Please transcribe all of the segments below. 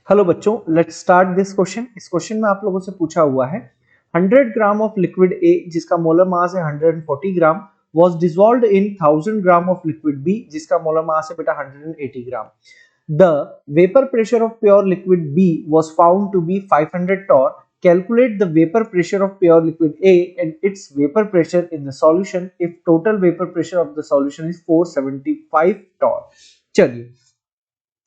Hello बच्चों, let's start this question. इस question में आप लोगों से पूछा हुआ है 100 ग्राम ऑफ लिक्विड ए जिसका मोलर मास है 140 gram was dissolved in 1000 gram of liquid B जिसका मोलर मास है बेटा 180 gram. The vapour pressure of pure liquid B was found to be 500 torr. Calculate the vapor pressure of pure liquid A and its vapor pressure in the solution if total vapor pressure of the solution is 475 torr. चलिए,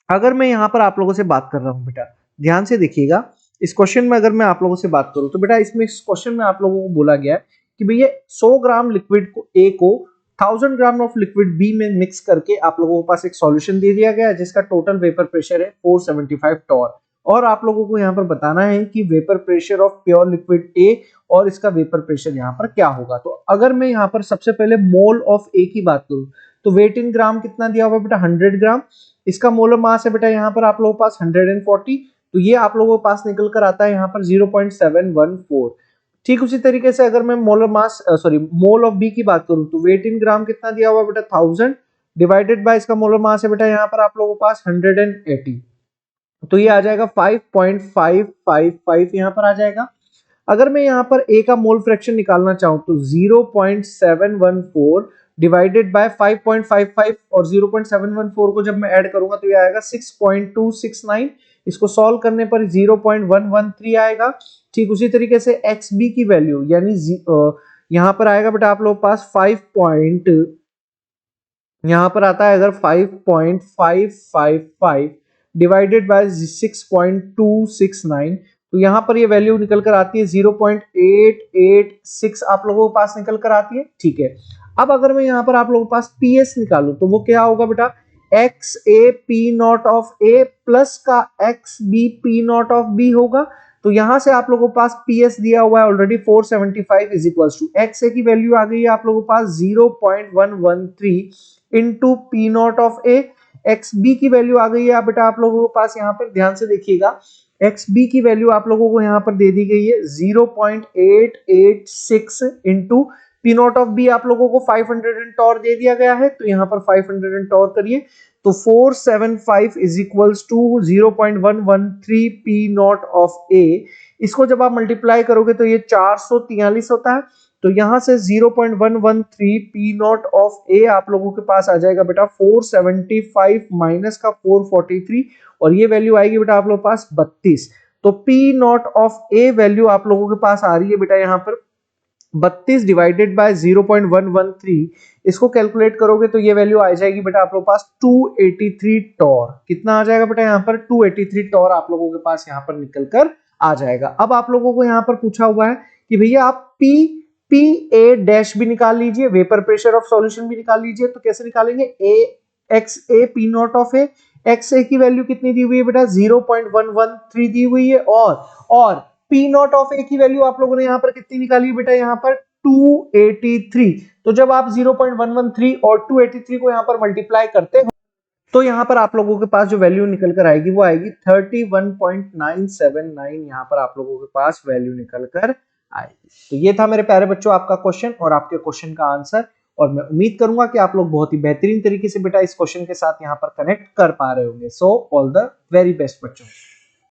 अगर मैं यहाँ पर आप लोगों से बात कर रहा हूँ बेटा, ध्यान से देखिएगा। इस क्वेश्चन में अगर मैं आप लोगों से बात करूँ तो बेटा इसमें इस क्वेश्चन में आप लोगों को बोला गया है कि भैया 100 ग्राम लिक्विड को ए को 1000 ग्राम ऑफ लिक्विड बी में मिक्स करके आप लोगों के पास एक सॉल्यूशन दे दिया गया है जिसका टोटल वेपर प्रेशर है 475 torr। और आप लोगों को यहाँ पर बताना है कि vapour pressure of pure liquid A और इसका वेपर प्रेशर यहाँ पर क्या होगा। तो अगर मैं यहाँ पर सबसे पहले मोल ऑफ ए की बात करूँ तो वेट इन ग्राम कितना दिया हुआ बेटा 100 ग्राम। इसका मोलर मास है बेटा यहाँ पर आप लोगों के पास 140, तो ये आप लोगों के पास निकल कर आता है यहाँ पर 0.714। ठीक उसी तरीके से अगर मैं मोल ऑफ बी की बात करूं तो वेट इन ग्राम कितना दिया हुआ बेटा 1000 डिवाइडेड बाय इसका मोलर मास है बेटा यहाँ पर आप लोगों के पास 180, तो ये आ जाएगा 5.555 यहाँ पर आ जाएगा। अगर मैं यहाँ पर ए का मोल फ्रैक्शन निकालना चाहूं तो 0.714 डिवाइडेड बाय 5.55 और 0.714 को जब मैं ऐड करूंगा तो ये आएगा 6.269। इसको सॉल्व करने पर 0.113 आएगा। ठीक उसी तरीके से एक्स बी की वैल्यू यानी यहाँ पर आएगा बेटा आप लोग पास यहाँ पर आता है अगर 5.555 डिवाइडेड बाय 6.269, तो यहाँ पर ये वैल्यू निकल कर आती है 0.886 आप लोगों के पास निकल कर आती है। ठीक है, अब अगर मैं यहाँ पर आप लोगों के पास पीएस निकालू तो वो क्या होगा बेटा X A P not of A plus का X B P not of B होगा। तो यहां से आप लोगों के पास पीएस दिया हुआ है already 475 is equals to X A की वैल्यू आ गई है आप लोगों के पास 0.113 into P not of A. X B की वैल्यू आ गई है बेटा आप लोगों के पास यहाँ पर ध्यान से देखिएगा, एक्स बी की वैल्यू आप लोगों को यहाँ पर दे दी गई है 0.886 into P not of B आप लोगों को 500 torr दे दिया गया है, तो यहाँ पर 500 torr करिए तो 475 is equals to 0.113 P not of A. इसको जब आप मल्टीप्लाई करोगे तो ये 443 होता है, तो यहां से 0.113 पी नॉट ऑफ ए आप लोगों के पास आ जाएगा बेटा 475 माइनस का 443 और ये वैल्यू आएगी बेटा आप लोगों के पास 32। तो P not of A value आप लोगों के पास आ रही है बेटा यहाँ पर 32 डिवाइडेड बाय 0.113। इसको कैलकुलेट करोगे तो ये वैल्यू आ जाएगी बेटा आप लोगों के पास 283 torr। कितना आ जाएगा बेटा यहाँ पर 283 torr आप लोगों के पास यहाँ पर निकल कर आ जाएगा। अब आप लोगों को यहाँ पर पूछा हुआ है कि भैया आप पी ए डैश भी निकाल लीजिए, वेपर प्रेशर ऑफ सॉल्यूशन भी निकाल लीजिए। तो कैसे निकालेंगे, A X A P not of A, X A की वैल्यू कितनी दी हुई है बेटा 0.113 दी हुई है और पी नॉट ऑफ ए की वैल्यू आप लोगों ने यहाँ पर कितनी निकाली बेटा यहाँ पर 283। तो जब आप 0.113 और 283 को यहाँ पर मल्टीप्लाई करते हो तो यहाँ पर आप लोगों के पास जो वैल्यू निकल कर आएगी वो आएगी 31.979 यहाँ पर आप लोगों के पास वैल्यू निकल कर आएगी। तो ये था मेरे प्यारे बच्चों आपका क्वेश्चन और आपके क्वेश्चन का आंसर, और मैं उम्मीद करूंगा कि आप लोग बहुत ही बेहतरीन तरीके से बेटा इस क्वेश्चन के साथ यहाँ पर कनेक्ट कर पा रहे होंगे। So all the very best बच्चों।